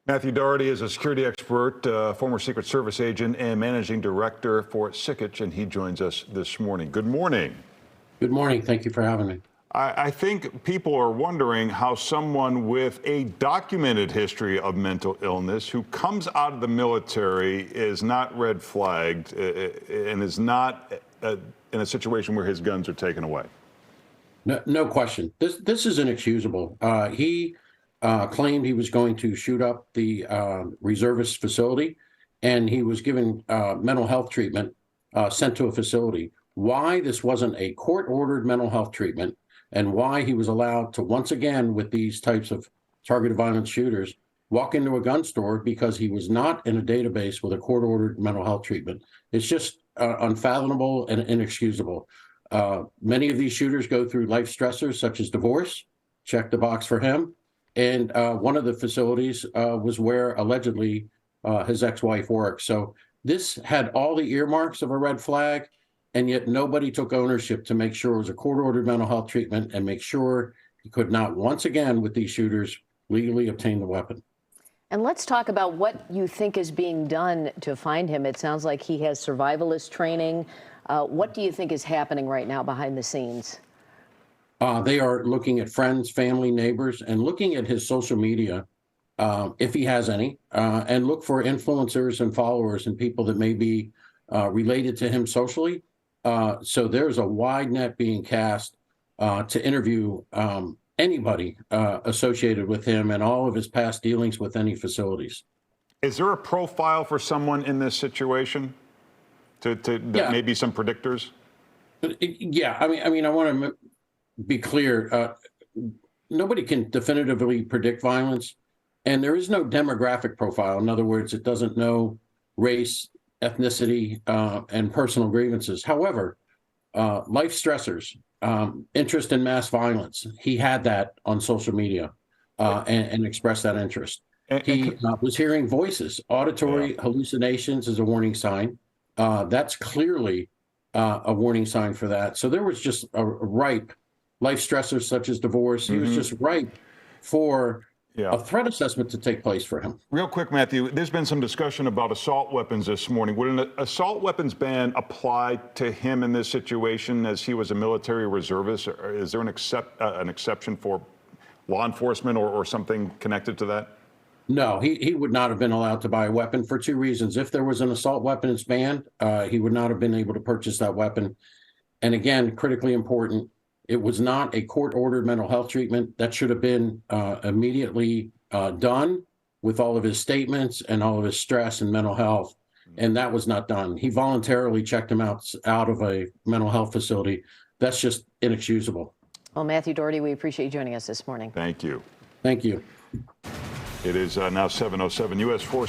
Matthew Doherty is a security expert, former Secret Service agent and managing director for Sikich, and he joins us this morning. Good morning. Good morning. Thank you for having me. I think people are wondering how someone with a documented history of mental illness who comes out of the military is not red flagged and is not in a situation where his guns are taken away. No question. This is inexcusable. He claimed he was going to shoot up the reservist facility, and he was given mental health treatment, sent to a facility. Why this wasn't a court-ordered mental health treatment, and why he was allowed to once again, with these types of targeted violence shooters, walk into a gun store because he was not in a database with a court-ordered mental health treatment. It's just unfathomable and inexcusable. Many of these shooters go through life stressors such as divorce. Check the box for him. And one of the facilities was where allegedly his ex-wife worked. So this had all the earmarks of a red flag, and yet nobody took ownership to make sure it was a court-ordered mental health treatment and make sure he could not once again with these shooters legally obtain the weapon. And let's talk about what you think is being done to find him. It sounds like he has survivalist training. What do you think is happening right now behind the scenes? They are looking at friends, family, neighbors, and looking at his social media, if he has any, and look for influencers and followers and people that may be related to him socially. So there's a wide net being cast to interview anybody associated with him and all of his past dealings with any facilities. Is there a profile for someone in this situation that may be some predictors? Yeah, I mean, I want to be clear. Nobody can definitively predict violence, and there is no demographic profile. In other words, it doesn't know race, ethnicity, and personal grievances. However, life stressors, interest in mass violence, he had that on social media and expressed that interest. He was hearing voices. Auditory hallucinations is a warning sign. That's clearly a warning sign for that. So there was just a ripe life stressors such as divorce. He was just ripe for a threat assessment to take place for him. Real quick, Matthew, there's been some discussion about assault weapons this morning. Would an assault weapons ban apply to him in this situation as he was a military reservist? Or is there an exception for law enforcement or something connected to that? No, he would not have been allowed to buy a weapon for two reasons. If there was an assault weapons ban, he would not have been able to purchase that weapon. And again, critically important, it was not a court-ordered mental health treatment. That should have been immediately done with all of his statements and all of his stress and mental health, and that was not done. He voluntarily checked him out of a mental health facility. That's just inexcusable. Well, Matthew Doherty, we appreciate you joining us this morning. Thank you. Thank you. It is now 7:07. U.S. Forces